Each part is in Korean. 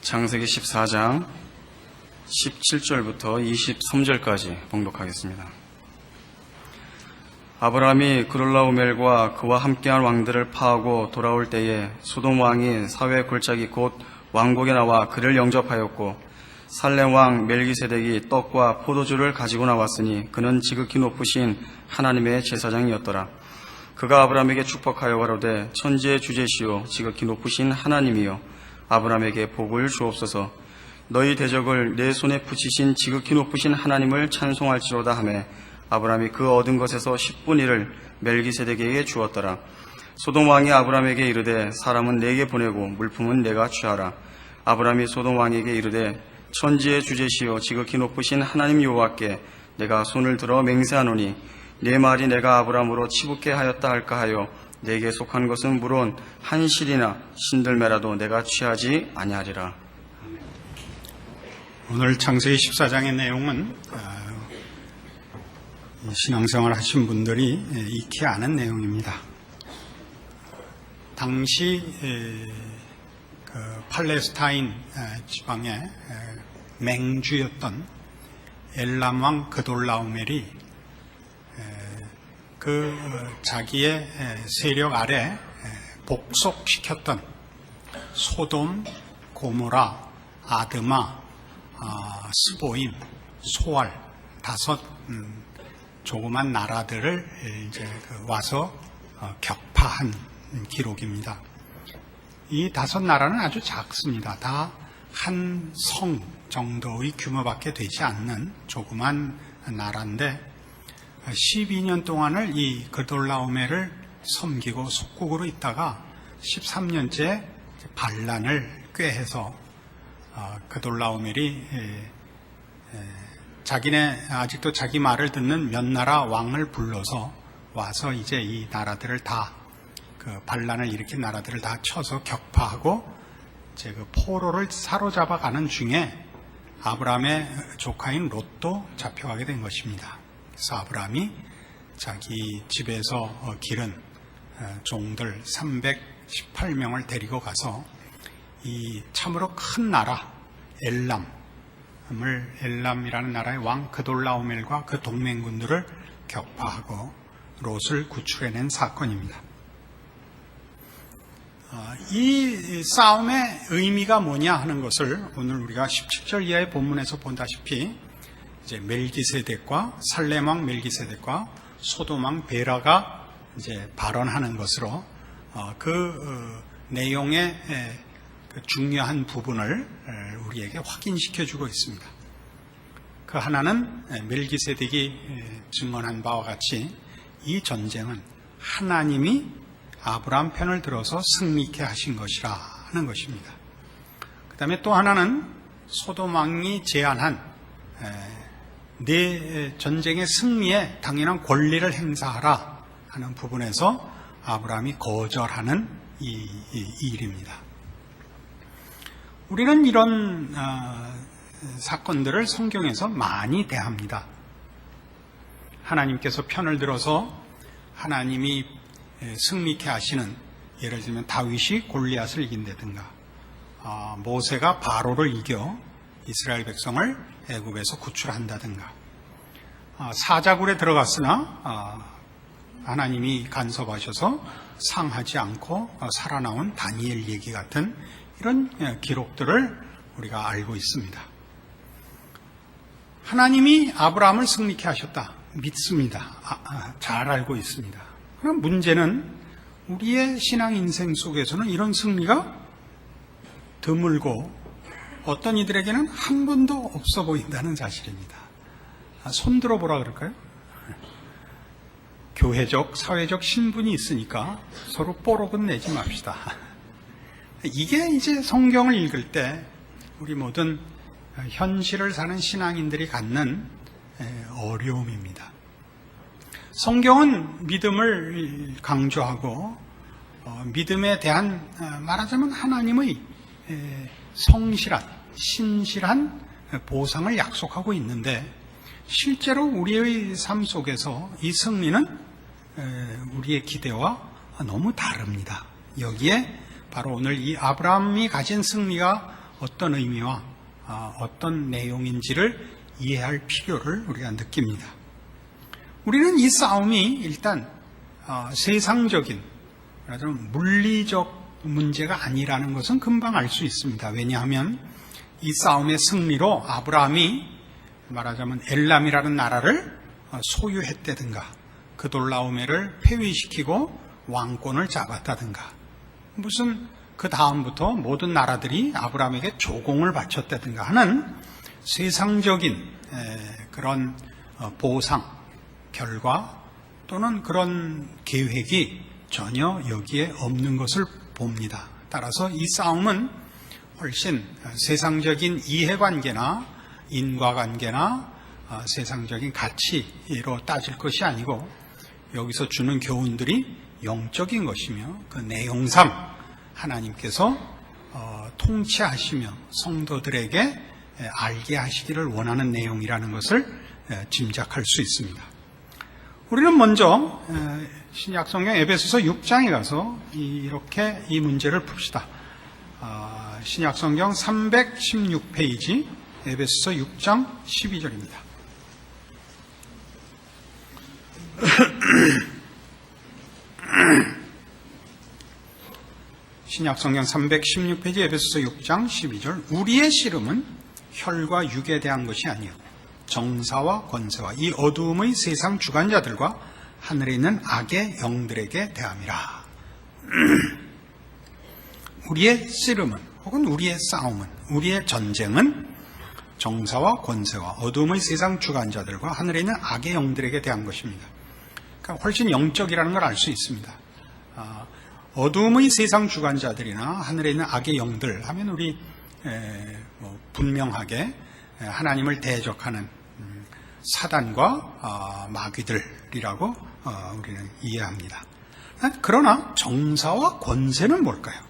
창세기 14장 17절부터 23절까지 봉독하겠습니다. 아브라함이 그돌라오멜과 그와 함께한 왕들을 파하고 돌아올 때에 소돔 왕이 사회 골짜기 곧 왕국에 나와 그를 영접하였고, 살렘 왕 멜기세덱이 떡과 포도주를 가지고 나왔으니 그는 지극히 높으신 하나님의 제사장이었더라. 그가 아브라함에게 축복하여 가로되, 천지의 주제시오 지극히 높으신 하나님이여, 아브라함에게 복을 주옵소서. 너희 대적을 내 손에 붙이신 지극히 높으신 하나님을 찬송할지로다 하매, 아브라함이 그 얻은 것에서 10분의 1을 멜기세덱에게 주었더라. 소돔 왕이 아브라함에게 이르되, 사람은 내게 보내고 물품은 내가 취하라. 아브라함이 소돔 왕에게 이르되, 천지의 주제시오 지극히 높으신 하나님 여호와께 내가 손을 들어 맹세하노니, 내 말이 내가 아브라함으로 치붙게 하였다 할까 하여 내게 속한 것은 물론 한 실이나 신들매라도 내가 취하지 아니하리라. 오늘 창세기 14장의 내용은 신앙생활 하신 분들이 익히 아는 내용입니다. 당시 팔레스타인 지방의 맹주였던 엘람 왕 그돌라오멜이 자기의 세력 아래 복속시켰던 소돔, 고모라, 아드마, 스보임, 소알 5 조그만 나라들을 이제 와서 격파한 기록입니다. 이 5 나라는 아주 작습니다. 다 한 성 정도의 규모밖에 되지 않는 조그만 나라인데, 12년 동안을 이 그돌라오멜을 섬기고 속국으로 있다가 13년째 반란을 꾀해서 그돌라오멜이 아직도 자기 말을 듣는 몇 나라 왕을 불러서 와서 이제 이 나라들을 다 반란을 일으킨 나라들을 다 쳐서 격파하고 이제 포로를 사로잡아가는 중에 아브라함의 조카인 롯도 잡혀가게 된 것입니다. 그래서 아브라함이 자기 집에서 기른 종들 318명을 데리고 가서 이 참으로 큰 나라 엘람이라는 나라의 왕 그돌라오멜과 그 동맹군들을 격파하고 롯을 구출해낸 사건입니다. 이 싸움의 의미가 뭐냐 하는 것을 오늘 우리가 17절 이하의 본문에서 본다시피 이제 멜기세덱과 살렘 왕 멜기세덱과 소돔 왕 베라가 이제 발언하는 것으로 내용의 중요한 부분을 우리에게 확인시켜주고 있습니다. 그 하나는 멜기세덱이 증언한 바와 같이 이 전쟁은 하나님이 아브라함 편을 들어서 승리케 하신 것이라 하는 것입니다. 그 다음에 또 하나는 소돔 왕이 제안한 내 전쟁의 승리에 당연한 권리를 행사하라 하는 부분에서 아브라함이 거절하는 이 일입니다. 우리는 이런 사건들을 성경에서 많이 대합니다. 하나님께서 편을 들어서 하나님이 승리케 하시는, 예를 들면 다윗이 골리앗을 이긴다든가, 모세가 바로를 이겨 이스라엘 백성을 애굽에서 구출한다든가, 사자굴에 들어갔으나 하나님이 간섭하셔서 상하지 않고 살아나온 다니엘 얘기 같은 이런 기록들을 우리가 알고 있습니다. 하나님이 아브라함을 승리케 하셨다, 믿습니다. 잘 알고 있습니다. 그럼 문제는 우리의 신앙 인생 속에서는 이런 승리가 드물고 어떤 이들에게는 한 번도 없어 보인다는 사실입니다. 손들어 보라 그럴까요? 교회적, 사회적 신분이 있으니까 서로 뽀록은 내지 맙시다. 이게 이제 성경을 읽을 때 우리 모든 현실을 사는 신앙인들이 갖는 어려움입니다. 성경은 믿음을 강조하고 믿음에 대한 말하자면 하나님의 성실한, 신실한 보상을 약속하고 있는데, 실제로 우리의 삶 속에서 이 승리는 우리의 기대와 너무 다릅니다. 여기에 바로 오늘 이 아브라함이 가진 승리가 어떤 의미와 어떤 내용인지를 이해할 필요를 우리가 느낍니다. 우리는 이 싸움이 일단 세상적인, 물리적 문제가 아니라는 것은 금방 알 수 있습니다. 왜냐하면 이 싸움의 승리로 아브라함이 말하자면 엘람이라는 나라를 소유했다든가 그돌라오메를 폐위시키고 왕권을 잡았다든가 무슨 그 다음부터 모든 나라들이 아브라함에게 조공을 바쳤다든가 하는 세상적인 그런 보상, 결과 또는 그런 계획이 전혀 여기에 없는 것을 봅니다. 따라서 이 싸움은 훨씬 세상적인 이해관계나 인과관계나 세상적인 가치로 따질 것이 아니고 여기서 주는 교훈들이 영적인 것이며 그 내용상 하나님께서 통치하시며 성도들에게 알게 하시기를 원하는 내용이라는 것을 짐작할 수 있습니다. 우리는 먼저 신약성경 에베소서 6장에 가서 이렇게 이 문제를 풉시다. 신약성경 316페이지 에베소서 6장 12절입니다. 신약성경 316페이지 에베소서 6장 12절 우리의 씨름은 혈과 육에 대한 것이 아니요 정사와 권세와 이 어두움의 세상 주관자들과 하늘에 있는 악의 영들에게 대함이라. 우리의 씨름은 혹은 우리의 싸움은 우리의 전쟁은 정사와 권세와 어두움의 세상 주관자들과 하늘에 있는 악의 영들에게 대한 것입니다. 그러니까 훨씬 영적이라는 걸 알 수 있습니다. 어두움의 세상 주관자들이나 하늘에 있는 악의 영들 하면 우리 분명하게 하나님을 대적하는 사단과 마귀들이라고 우리는 이해합니다. 그러나 정사와 권세는 뭘까요?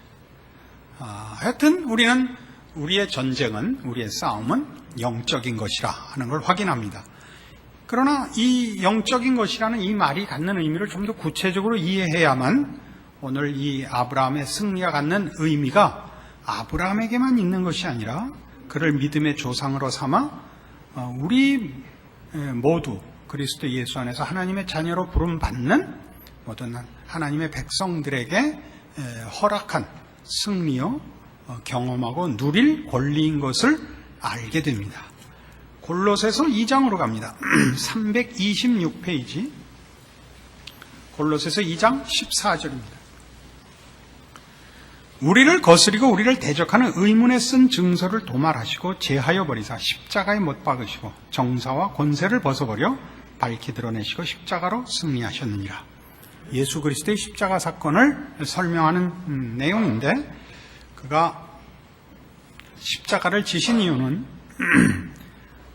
하여튼 우리는 우리의 전쟁은, 우리의 싸움은 영적인 것이라 하는 걸 확인합니다. 그러나 이 영적인 것이라는 이 말이 갖는 의미를 좀 더 구체적으로 이해해야만 오늘 이 아브라함의 승리가 갖는 의미가 아브라함에게만 있는 것이 아니라 그를 믿음의 조상으로 삼아 우리 모두 그리스도 예수 안에서 하나님의 자녀로 부름받는 모든 하나님의 백성들에게 허락한 승리요 경험하고 누릴 권리인 것을 알게 됩니다. 골로새서 2장으로 갑니다. 326페이지 골로새서 2장 14절입니다. 우리를 거스리고 우리를 대적하는 의문에 쓴 증서를 도말하시고 제하여 버리사 십자가에 못 박으시고 정사와 권세를 벗어버려 밝히 드러내시고 십자가로 승리하셨느니라. 예수 그리스도의 십자가 사건을 설명하는 내용인데 그가 십자가를 지신 이유는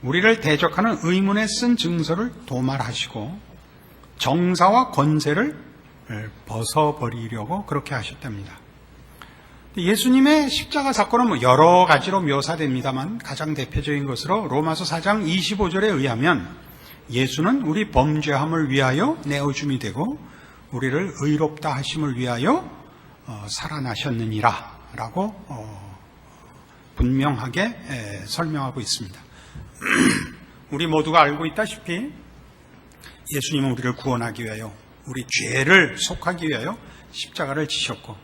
우리를 대적하는 의문에 쓴 증서를 도말하시고 정사와 권세를 벗어버리려고 그렇게 하셨답니다. 예수님의 십자가 사건은 여러 가지로 묘사됩니다만 가장 대표적인 것으로 로마서 4장 25절에 의하면 예수는 우리 범죄함을 위하여 내어줌이 되고 우리를 의롭다 하심을 위하여 살아나셨느니라 라고 분명하게 설명하고 있습니다. 우리 모두가 알고 있다시피 예수님은 우리를 구원하기 위하여 우리 죄를 속하기 위하여 십자가를 지셨고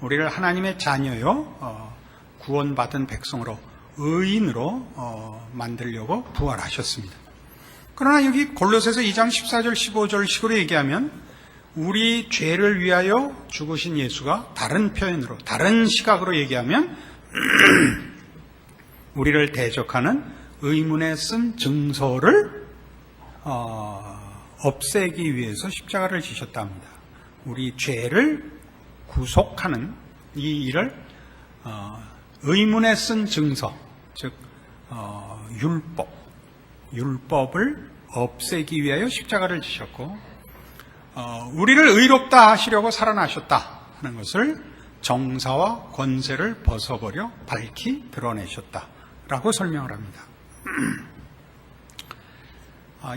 우리를 하나님의 자녀요 구원받은 백성으로 의인으로 만들려고 부활하셨습니다. 그러나 여기 골로새서 2장 14절 15절 식으로 얘기하면 우리 죄를 위하여 죽으신 예수가 다른 표현으로 다른 시각으로 얘기하면 우리를 대적하는 의문에 쓴 증서를 없애기 위해서 십자가를 지셨다 합니다. 우리 죄를 구속하는 이 일을 의문에 쓴 증서, 즉 율법을 없애기 위하여 십자가를 지셨고 우리를 의롭다 하시려고 살아나셨다 하는 것을 정사와 권세를 벗어버려 밝히 드러내셨다라고 설명을 합니다.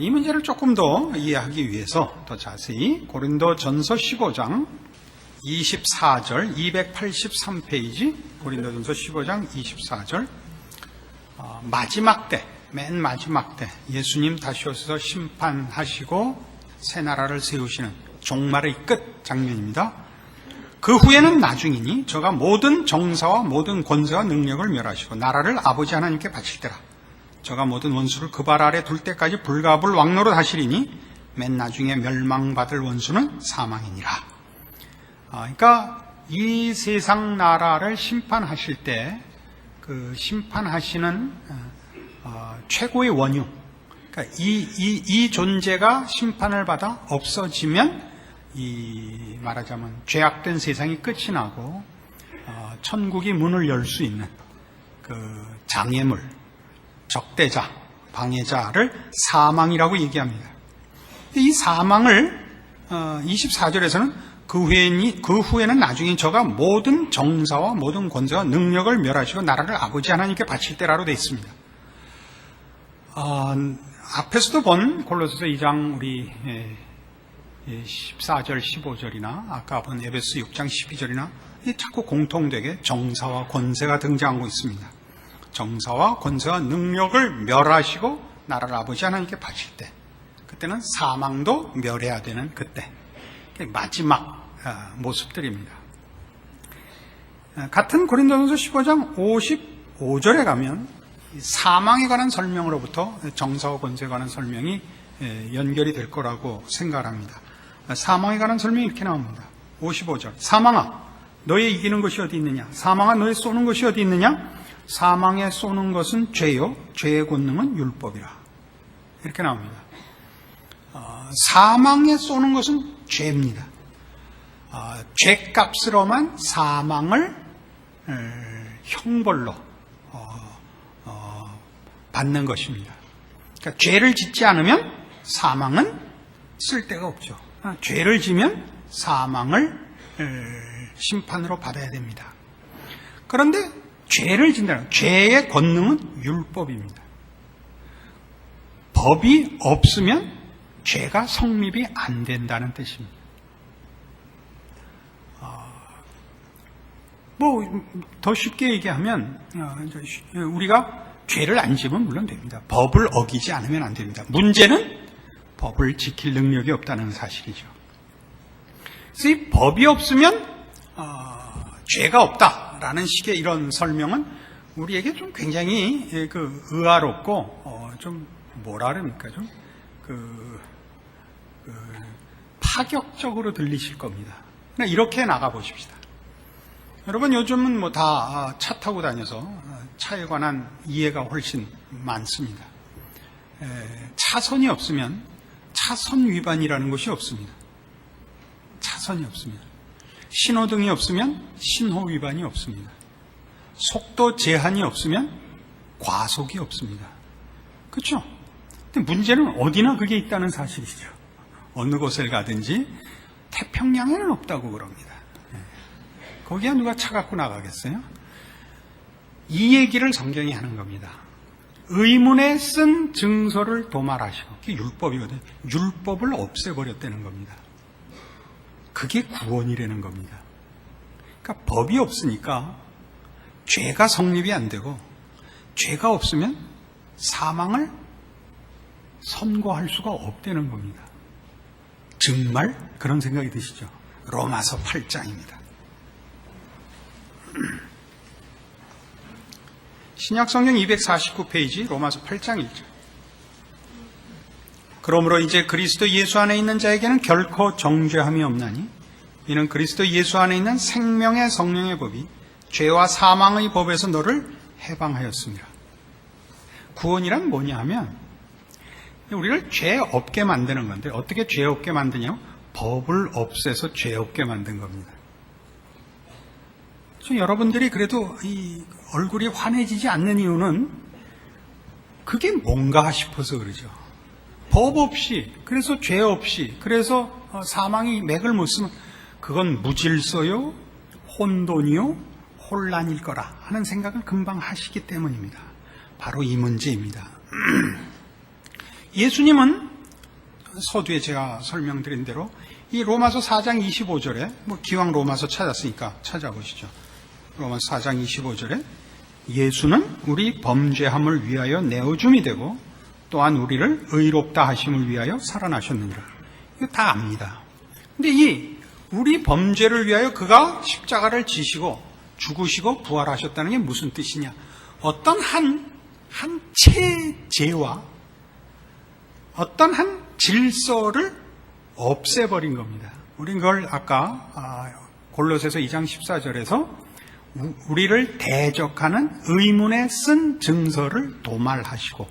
이 문제를 조금 더 이해하기 위해서 더 자세히 고린도전서 15장 24절 283페이지 고린도전서 15장 24절 마지막 때, 맨 마지막 때 예수님 다시 오셔서 심판하시고 새 나라를 세우시는 종말의 끝 장면입니다. 그 후에는 나중이니 저가 모든 정사와 모든 권세와 능력을 멸하시고 나라를 아버지 하나님께 바칠 때라. 저가 모든 원수를 그 발 아래 둘 때까지 불가불 왕노로 하시리니 맨 나중에 멸망받을 원수는 사망이니라. 그러니까 이 세상 나라를 심판하실 때 그 심판하시는 최고의 원흉, 그러니까 이 존재가 심판을 받아 없어지면 이 말하자면 죄악된 세상이 끝이 나고 천국이 문을 열 수 있는 그 장애물, 적대자, 방해자를 사망이라고 얘기합니다. 이 사망을 24절에서는 그 후에는 나중에 저가 모든 정사와 모든 권세와 능력을 멸하시고 나라를 아버지 하나님께 바칠 때라로 되어 있습니다. 앞에서도 본 골로새서 2장 우리 14절 15절이나 아까 본 에베소 6장 12절이나 자꾸 공통되게 정사와 권세가 등장하고 있습니다. 정사와 권세와 능력을 멸하시고 나라를 아버지 하나님께 바칠 때, 그때는 사망도 멸해야 되는 그때, 마지막 모습들입니다. 같은 고린도전서 15장 55절에 가면 사망에 관한 설명으로부터 정사와 권세에 관한 설명이 연결이 될 거라고 생각을 합니다. 사망에 관한 설명이 이렇게 나옵니다. 55절 사망아 너의 이기는 것이 어디 있느냐? 사망아 너의 쏘는 것이 어디 있느냐? 사망에 쏘는 것은 죄요 죄의 권능은 율법이라. 이렇게 나옵니다. 사망에 쏘는 것은 죄입니다. 죄값으로만 사망을 형벌로 받는 것입니다. 그러니까 죄를 짓지 않으면 사망은 쓸데가 없죠. 죄를 지면 사망을 심판으로 받아야 됩니다. 그런데 죄를 진다는 죄의 권능은 율법입니다. 법이 없으면 죄가 성립이 안 된다는 뜻입니다. 더 쉽게 얘기하면 우리가 죄를 안 지으면 물론 됩니다. 법을 어기지 않으면 안 됩니다. 문제는 법을 지킬 능력이 없다는 사실이죠. 그래서 이 법이 없으면 죄가 없다라는 식의 이런 설명은 우리에게 좀 굉장히 의아롭고 좀 뭐라 그럽니까? 좀 파격적으로 들리실 겁니다. 이렇게 나가 보십시다. 여러분 요즘은 다 차 타고 다녀서 차에 관한 이해가 훨씬 많습니다. 차선이 없으면 차선 위반이라는 것이 없습니다. 차선이 없으면 신호등이 없으면 신호 위반이 없습니다. 속도 제한이 없으면 과속이 없습니다. 그렇죠? 근데 문제는 어디나 그게 있다는 사실이죠. 어느 곳을 가든지 태평양에는 없다고 그럽니다. 거기에 누가 차 갖고 나가겠어요? 이 얘기를 성경이 하는 겁니다. 의문에 쓴 증서를 도말하시고, 그게 율법이거든요. 율법을 없애버렸다는 겁니다. 그게 구원이라는 겁니다. 그러니까 법이 없으니까 죄가 성립이 안 되고, 죄가 없으면 사망을 선고할 수가 없다는 겁니다. 정말 그런 생각이 드시죠? 로마서 8장입니다. 신약성경 249페이지 로마서 8장 1절. 그러므로 이제 그리스도 예수 안에 있는 자에게는 결코 정죄함이 없나니 이는 그리스도 예수 안에 있는 생명의 성령의 법이 죄와 사망의 법에서 너를 해방하였습니다. 구원이란 뭐냐 하면 우리를 죄 없게 만드는 건데 어떻게 죄 없게 만드냐? 법을 없애서 죄 없게 만든 겁니다. 여러분들이 그래도 이 얼굴이 환해지지 않는 이유는 그게 뭔가 싶어서 그러죠. 법 없이, 그래서 죄 없이, 그래서 사망이 맥을 못 쓰면 그건 무질서요, 혼돈이요, 혼란일 거라 하는 생각을 금방 하시기 때문입니다. 바로 이 문제입니다. 예수님은 서두에 제가 설명드린 대로 이 로마서 4장 25절에, 기왕 로마서 찾았으니까 찾아보시죠. 로마서 4장 25절에 예수는 우리 범죄함을 위하여 내어줌이 되고 또한 우리를 의롭다 하심을 위하여 살아나셨느니라. 이거 다 압니다. 근데 이 우리 범죄를 위하여 그가 십자가를 지시고 죽으시고 부활하셨다는 게 무슨 뜻이냐? 어떤 한 체제와 어떤 한 질서를 없애버린 겁니다. 우린 그걸 아까 골로새서 2장 14절에서 우리를 대적하는 의문에 쓴 증서를 도말하시고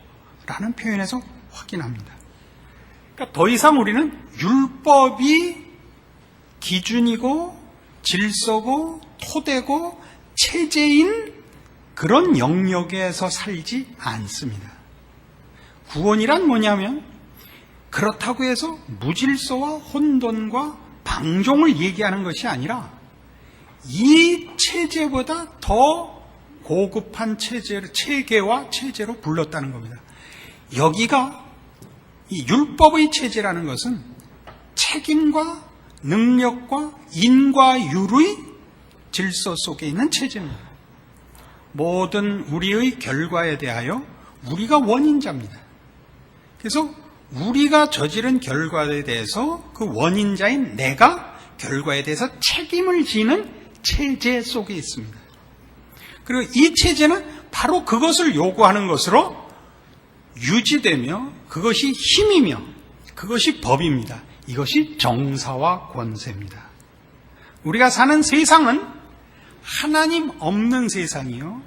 라는 표현에서 확인합니다. 그러니까 더 이상 우리는 율법이 기준이고 질서고 토대고 체제인 그런 영역에서 살지 않습니다. 구원이란 뭐냐면 그렇다고 해서 무질서와 혼돈과 방종을 얘기하는 것이 아니라 이 체제보다 더 고급한 체계와 체제로 불렀다는 겁니다. 여기가 이 율법의 체제라는 것은 책임과 능력과 인과율의 질서 속에 있는 체제입니다. 모든 우리의 결과에 대하여 우리가 원인자입니다. 그래서 우리가 저지른 결과에 대해서 그 원인자인 내가 결과에 대해서 책임을 지는 체제 속에 있습니다. 그리고 이 체제는 바로 그것을 요구하는 것으로 유지되며 그것이 힘이며 그것이 법입니다. 이것이 정사와 권세입니다. 우리가 사는 세상은 하나님 없는 세상이요.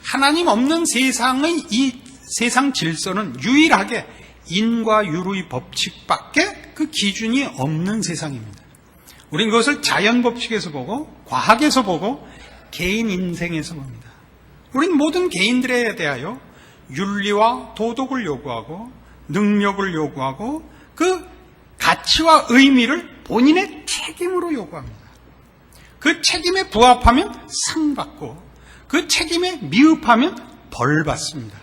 하나님 없는 세상의 이 세상 질서는 유일하게 인과율의 법칙밖에 그 기준이 없는 세상입니다. 우리는 그것을 자연 법칙에서 보고 과학에서 보고 개인 인생에서 봅니다. 우리는 모든 개인들에 대하여 윤리와 도덕을 요구하고 능력을 요구하고 그 가치와 의미를 본인의 책임으로 요구합니다. 그 책임에 부합하면 상 받고 그 책임에 미흡하면 벌 받습니다.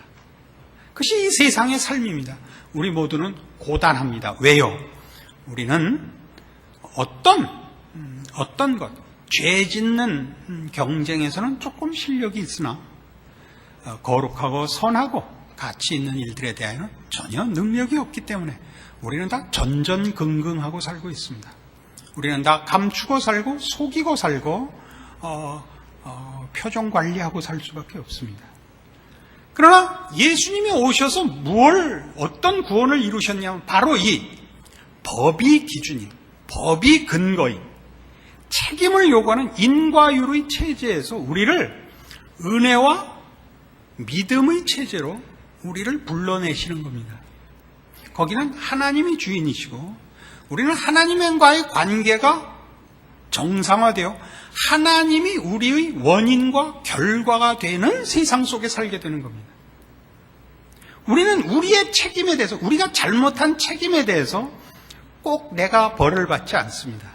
그것이 이 세상의 삶입니다. 우리 모두는 고단합니다. 왜요? 우리는 어떤 것, 죄 짓는 경쟁에서는 조금 실력이 있으나 거룩하고 선하고 가치 있는 일들에 대하여는 전혀 능력이 없기 때문에 우리는 다 전전긍긍하고 살고 있습니다. 우리는 다 감추고 살고 속이고 살고 표정 관리하고 살 수밖에 없습니다. 그러나 예수님이 오셔서 어떤 구원을 이루셨냐면 바로 이 법이 기준인, 법이 근거인, 책임을 요구하는 인과율의 체제에서 우리를 은혜와 믿음의 체제로 우리를 불러내시는 겁니다. 거기는 하나님이 주인이시고 우리는 하나님과의 관계가 정상화되어 하나님이 우리의 원인과 결과가 되는 세상 속에 살게 되는 겁니다. 우리는 우리의 책임에 대해서, 우리가 잘못한 책임에 대해서 꼭 내가 벌을 받지 않습니다.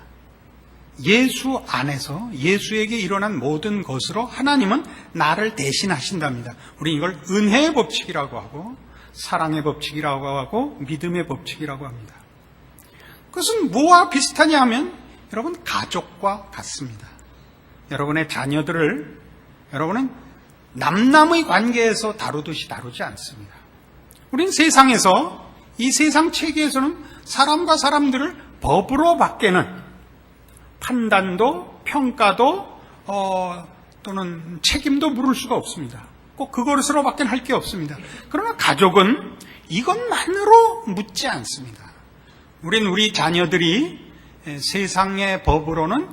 예수 안에서 예수에게 일어난 모든 것으로 하나님은 나를 대신하신답니다. 우리 이걸 은혜의 법칙이라고 하고 사랑의 법칙이라고 하고 믿음의 법칙이라고 합니다. 그것은 뭐와 비슷하냐 하면 여러분 가족과 같습니다. 여러분의 자녀들을 여러분은 남남의 관계에서 다루듯이 다루지 않습니다. 우리는 세상에서 이 세상 체계에서는 사람과 사람들을 법으로 밖에는 판단도 평가도 또는 책임도 물을 수가 없습니다. 꼭 그것으로밖에 할 게 없습니다. 그러나 가족은 이것만으로 묻지 않습니다. 우린 우리 자녀들이 세상의 법으로는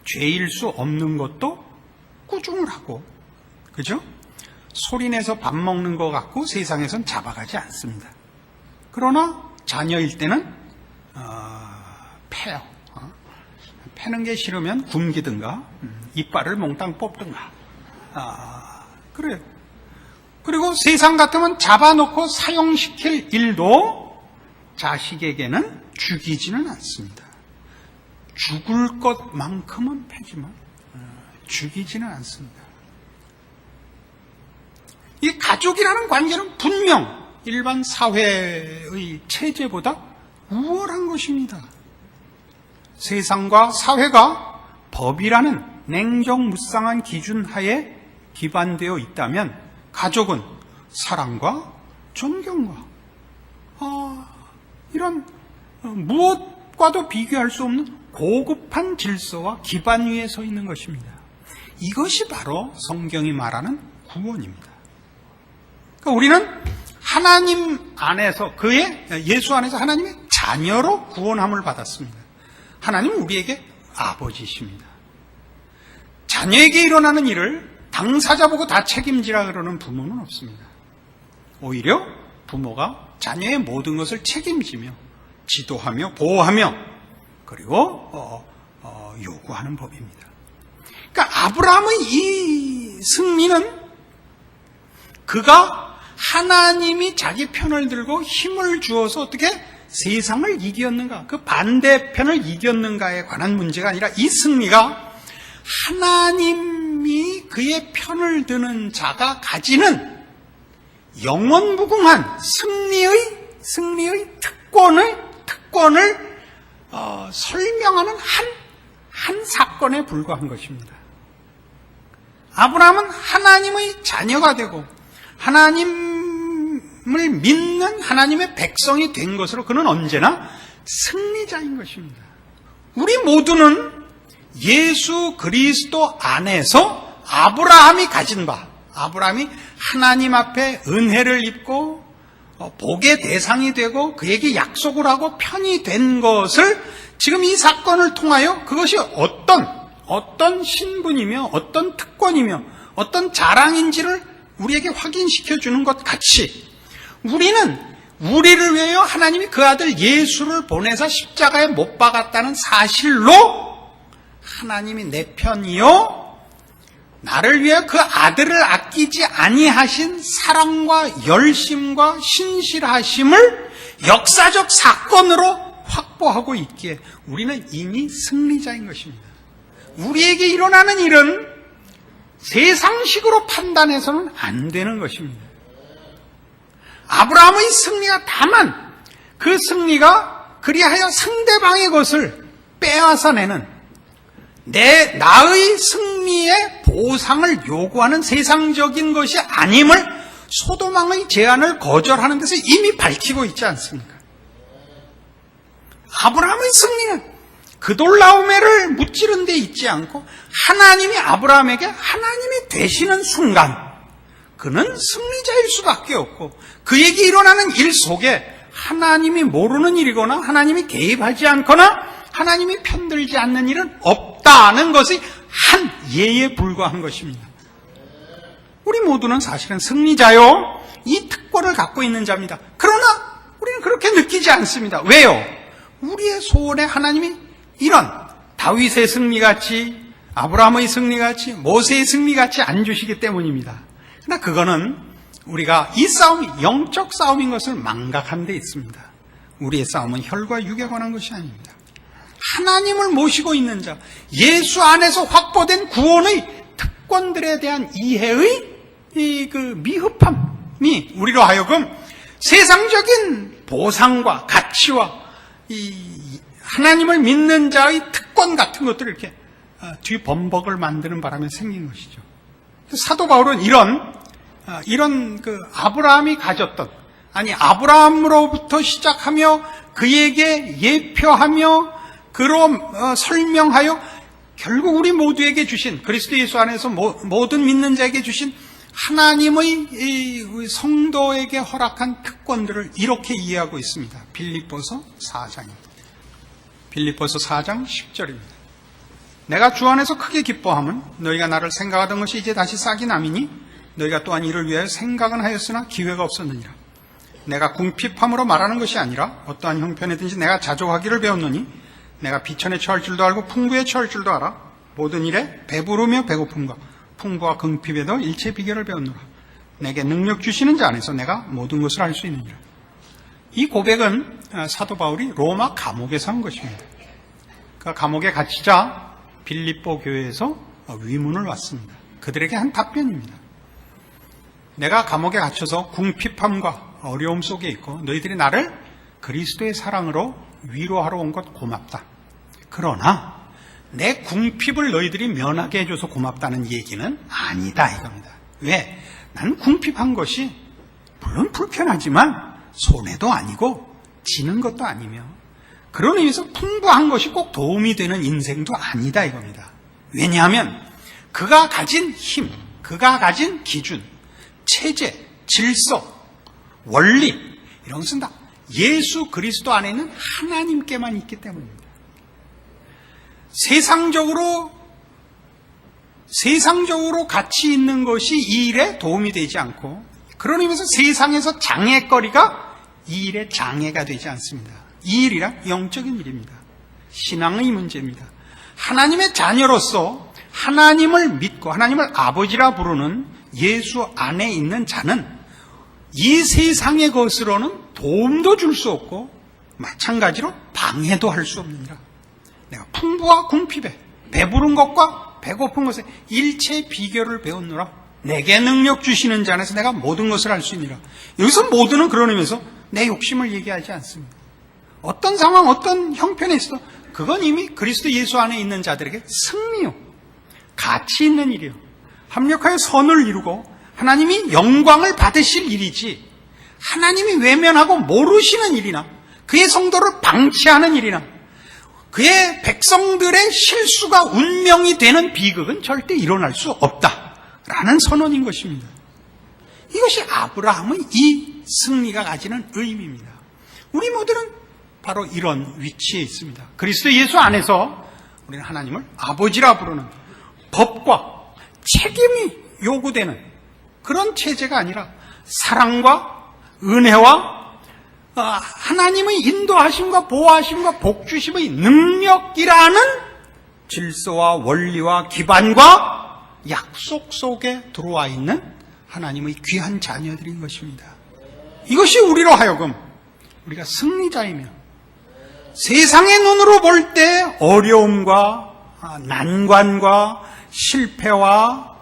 죄일 수 없는 것도 꾸중을 하고, 그죠? 소리내서 밥 먹는 것 같고 세상에선 잡아가지 않습니다. 그러나 자녀일 때는 패요. 패는 게 싫으면 굶기든가 이빨을 몽땅 뽑든가 그래요. 그리고 세상 같으면 잡아놓고 사용시킬 일도 자식에게는 죽이지는 않습니다. 죽을 것만큼은 패지만 죽이지는 않습니다. 이 가족이라는 관계는 분명 일반 사회의 체제보다 우월한 것입니다. 세상과 사회가 법이라는 냉정무쌍한 기준 하에 기반되어 있다면 가족은 사랑과 존경과 이런 무엇과도 비교할 수 없는 고급한 질서와 기반 위에 서 있는 것입니다. 이것이 바로 성경이 말하는 구원입니다. 그러니까 우리는 하나님 안에서 예수 안에서 하나님의 자녀로 구원함을 받았습니다. 하나님은 우리에게 아버지이십니다. 자녀에게 일어나는 일을 당사자 보고 다 책임지라 그러는 부모는 없습니다. 오히려 부모가 자녀의 모든 것을 책임지며 지도하며 보호하며 그리고 요구하는 법입니다. 그러니까 아브라함의 이 승리는 그가 하나님이 자기 편을 들고 힘을 주어서 어떻게 세상을 이겼는가, 그 반대편을 이겼는가에 관한 문제가 아니라 이 승리가 하나님이 그의 편을 드는 자가 가지는 영원무궁한 승리의 특권을 설명하는 한 사건에 불과한 것입니다. 아브라함은 하나님의 자녀가 되고 하나님을 믿는 하나님의 백성이 된 것으로 그는 언제나 승리자인 것입니다. 우리 모두는 예수 그리스도 안에서 아브라함이 가진 바, 아브라함이 하나님 앞에 은혜를 입고 복의 대상이 되고 그에게 약속을 하고 편이 된 것을 지금 이 사건을 통하여 그것이 어떤 신분이며 어떤 특권이며 어떤 자랑인지를 우리에게 확인시켜 주는 것 같이 우리는 우리를 위하여 하나님이 그 아들 예수를 보내서 십자가에 못 박았다는 사실로 하나님이 내 편이요 나를 위해 그 아들을 아끼지 아니하신 사랑과 열심과 신실하심을 역사적 사건으로 확보하고 있기에 우리는 이미 승리자인 것입니다. 우리에게 일어나는 일은 세상식으로 판단해서는 안 되는 것입니다. 아브라함의 승리가 다만 그 승리가 그리하여 상대방의 것을 빼앗아내는 나의 승리의 보상을 요구하는 세상적인 것이 아님을 소돔왕의 제안을 거절하는 데서 이미 밝히고 있지 않습니까? 아브라함의 승리는 그돌라오메를 무찌른 데 있지 않고 하나님이 아브라함에게 하나님이 되시는 순간 그는 승리자일 수밖에 없고 그에게 일어나는 일 속에 하나님이 모르는 일이거나 하나님이 개입하지 않거나 하나님이 편들지 않는 일은 없다는 것이 한 예에 불과한 것입니다. 우리 모두는 사실은 승리자요. 이 특권을 갖고 있는 자입니다. 그러나 우리는 그렇게 느끼지 않습니다. 왜요? 우리의 소원에 하나님이 이런 다윗의 승리같이 아브라함의 승리같이 모세의 승리같이 안 주시기 때문입니다. 그러나 그거는 우리가 이 싸움이 영적 싸움인 것을 망각한 데 있습니다. 우리의 싸움은 혈과 육에 관한 것이 아닙니다. 하나님을 모시고 있는 자, 예수 안에서 확보된 구원의 특권들에 대한 이해의 그 미흡함이 우리로 하여금 세상적인 보상과 가치와 이 하나님을 믿는 자의 특권 같은 것들을 이렇게 뒤범벅을 만드는 바람에 생긴 것이죠. 사도 바울은 이런 그 아브라함이 가졌던 아브라함으로부터 시작하며 그에게 예표하며 그로 설명하여 결국 우리 모두에게 주신 그리스도 예수 안에서 모든 믿는 자에게 주신 하나님의 성도에게 허락한 특권들을 이렇게 이해하고 있습니다. 빌립보서 4장입니다. 빌립보서 4장 10절입니다. 내가 주 안에서 크게 기뻐함은 너희가 나를 생각하던 것이 이제 다시 싹이 남이니 너희가 또한 이를 위하여 생각은 하였으나 기회가 없었느니라. 내가 궁핍함으로 말하는 것이 아니라 어떠한 형편이든지 내가 자족하기를 배웠노니 내가 비천에 처할 줄도 알고 풍부에 처할 줄도 알아. 모든 일에 배부르며 배고픔과 풍부와 궁핍에도 일체 비결을 배웠노라. 내게 능력 주시는 자 안에서 내가 모든 것을 할 수 있느니라. 이 고백은 사도 바울이 로마 감옥에서 한 것입니다. 그 감옥에 갇히자 빌립보 교회에서 위문을 왔습니다. 그들에게 한 답변입니다. 내가 감옥에 갇혀서 궁핍함과 어려움 속에 있고 너희들이 나를 그리스도의 사랑으로 위로하러 온 것 고맙다. 그러나 내 궁핍을 너희들이 면하게 해줘서 고맙다는 얘기는 아니다 이겁니다. 왜? 난 궁핍한 것이 물론 불편하지만 손해도 아니고 지는 것도 아니며 그런 의미에서 풍부한 것이 꼭 도움이 되는 인생도 아니다 이겁니다. 왜냐하면 그가 가진 힘, 그가 가진 기준, 체제, 질서, 원리 이런 것은 다 예수 그리스도 안에 있는 하나님께만 있기 때문입니다. 세상적으로 가치 있는 것이 이 일에 도움이 되지 않고 그런 의미에서 세상에서 장애거리가 이 일에 장애가 되지 않습니다. 이 일이란 영적인 일입니다. 신앙의 문제입니다. 하나님의 자녀로서 하나님을 믿고 하나님을 아버지라 부르는 예수 안에 있는 자는 이 세상의 것으로는 도움도 줄 수 없고 마찬가지로 방해도 할 수 없느니라. 내가 풍부와 궁핍에 배부른 것과 배고픈 것에 일체의 비결을 배웠노라. 내게 능력 주시는 자 안에서 내가 모든 것을 할 수 있느니라. 여기서 모두는 그런 의미에서 내 욕심을 얘기하지 않습니다. 어떤 상황, 어떤 형편에 있어도 그건 이미 그리스도 예수 안에 있는 자들에게 승리요, 가치 있는 일이요, 합력하여 선을 이루고 하나님이 영광을 받으실 일이지 하나님이 외면하고 모르시는 일이나 그의 성도를 방치하는 일이나 그의 백성들의 실수가 운명이 되는 비극은 절대 일어날 수 없다라는 선언인 것입니다. 이것이 아브라함의 이 승리가 가지는 의미입니다. 우리 모두는 바로 이런 위치에 있습니다. 그리스도 예수 안에서 우리는 하나님을 아버지라 부르는 법과 책임이 요구되는 그런 체제가 아니라 사랑과 은혜와 하나님의 인도하심과 보호하심과 복주심의 능력이라는 질서와 원리와 기반과 약속 속에 들어와 있는 하나님의 귀한 자녀들인 것입니다. 이것이 우리로 하여금 우리가 승리자이며 세상의 눈으로 볼 때 어려움과 난관과 실패와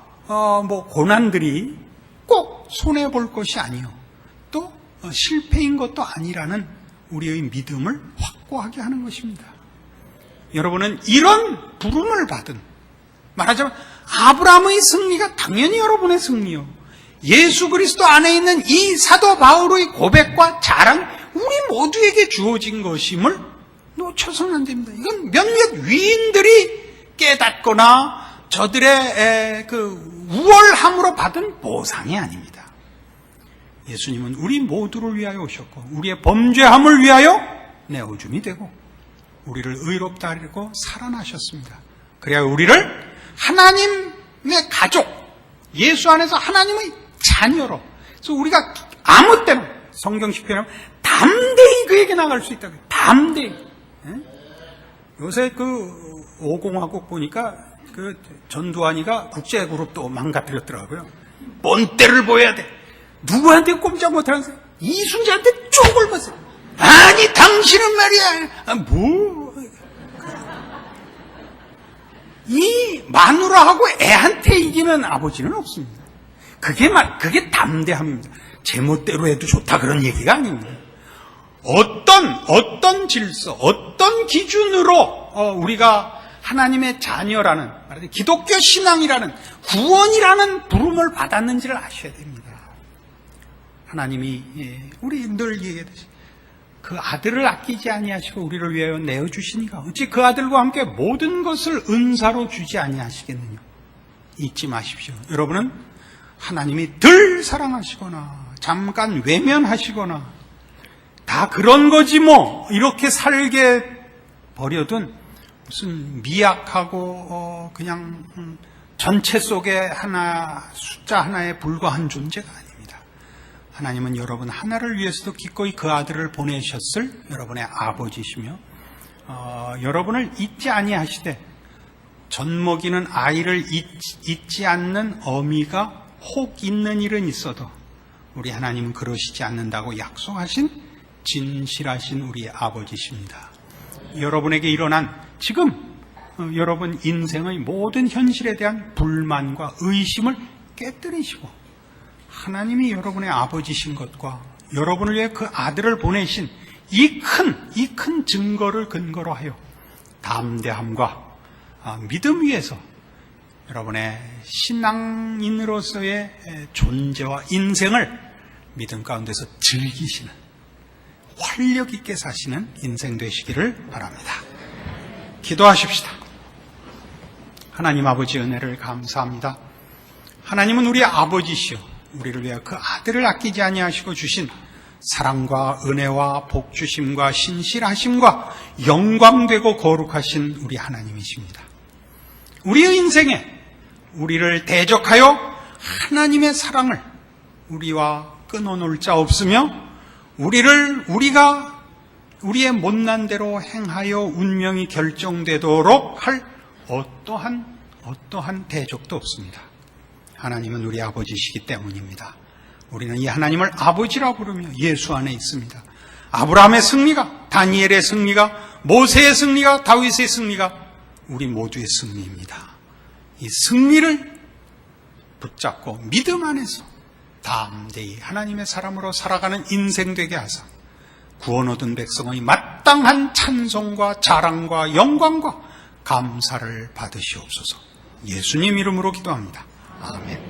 고난들이 꼭 손해볼 것이 아니요 또 실패인 것도 아니라는 우리의 믿음을 확고하게 하는 것입니다. 여러분은 이런 부름을 받은, 말하자면 아브라함의 승리가 당연히 여러분의 승리요, 예수 그리스도 안에 있는 이 사도 바울의 고백과 자랑, 우리 모두에게 주어진 것임을 놓쳐서는 안 됩니다. 이건 몇몇 위인들이 깨닫거나 저들의 그 우월함으로 받은 보상이 아닙니다. 예수님은 우리 모두를 위하여 오셨고 우리의 범죄함을 위하여 내어줌이 되고 우리를 의롭다 하려고 살아나셨습니다. 그래야 우리를 하나님의 가족, 예수 안에서 하나님의 자녀로, 그래서 우리가 아무 때나 성경식 표현하면 담대히 그에게 나갈 수 있다. 담대히. 요새 그 오공화국 보니까 그 전두환이가 국제그룹도 망가뜨렸더라고요. 본때를 보여야 돼. 누구한테 꼼짝 못하면서 이순재한테 쪽을 봤어요. 아니 당신은 말이야 이 마누라하고 애한테 이기는 아버지는 없습니다. 그게 담대함입니다. 제멋대로 해도 좋다 그런 얘기가 아닙니다. 어떤 질서, 어떤 기준으로 우리가 하나님의 자녀라는, 말하자면 기독교 신앙이라는, 구원이라는 부름을 받았는지를 아셔야 됩니다. 하나님이 우리 늘 얘기하듯이 그 아들을 아끼지 아니하시고 우리를 위하여 내어주시니까 어찌 그 아들과 함께 모든 것을 은사로 주지 아니하시겠느냐. 잊지 마십시오. 여러분은 하나님이 덜 사랑하시거나 잠깐 외면하시거나 다 그런 거지 뭐 이렇게 살게 버려둔 무슨 미약하고 그냥 전체 속에 숫자 하나에 불과한 존재가 아닙니다. 하나님은 여러분 하나를 위해서도 기꺼이 그 아들을 보내셨을 여러분의 아버지시며 여러분을 잊지 아니하시되 젖먹이는 아이를 잊지 않는 어미가 혹 있는 일은 있어도 우리 하나님은 그러시지 않는다고 약속하신 진실하신 우리 아버지십니다. 여러분에게 일어난 지금 여러분 인생의 모든 현실에 대한 불만과 의심을 깨뜨리시고 하나님이 여러분의 아버지신 것과 여러분을 위해 그 아들을 보내신 이 큰 증거를 근거로 하여 담대함과 믿음 위에서 여러분의 신앙인으로서의 존재와 인생을 믿음 가운데서 즐기시는, 활력 있게 사시는 인생 되시기를 바랍니다. 기도하십시다. 하나님 아버지 은혜를 감사합니다. 하나님은 우리 아버지시여 우리를 위하여 그 아들을 아끼지 아니하시고 주신 사랑과 은혜와 복주심과 신실하심과 영광되고 거룩하신 우리 하나님이십니다. 우리의 인생에 우리를 대적하여 하나님의 사랑을 우리와 끊어놓을 자 없으며 우리의 못난 대로 행하여 운명이 결정되도록 할 어떠한 대적도 없습니다. 하나님은 우리 아버지시기 때문입니다. 우리는 이 하나님을 아버지라 부르며 예수 안에 있습니다. 아브라함의 승리가, 다니엘의 승리가, 모세의 승리가, 다윗의 승리가 우리 모두의 승리입니다. 이 승리를 붙잡고 믿음 안에서 담대히 하나님의 사람으로 살아가는 인생 되게 하사 구원 얻은 백성의 마땅한 찬송과 자랑과 영광과 감사를 받으시옵소서. 예수님 이름으로 기도합니다. 아멘.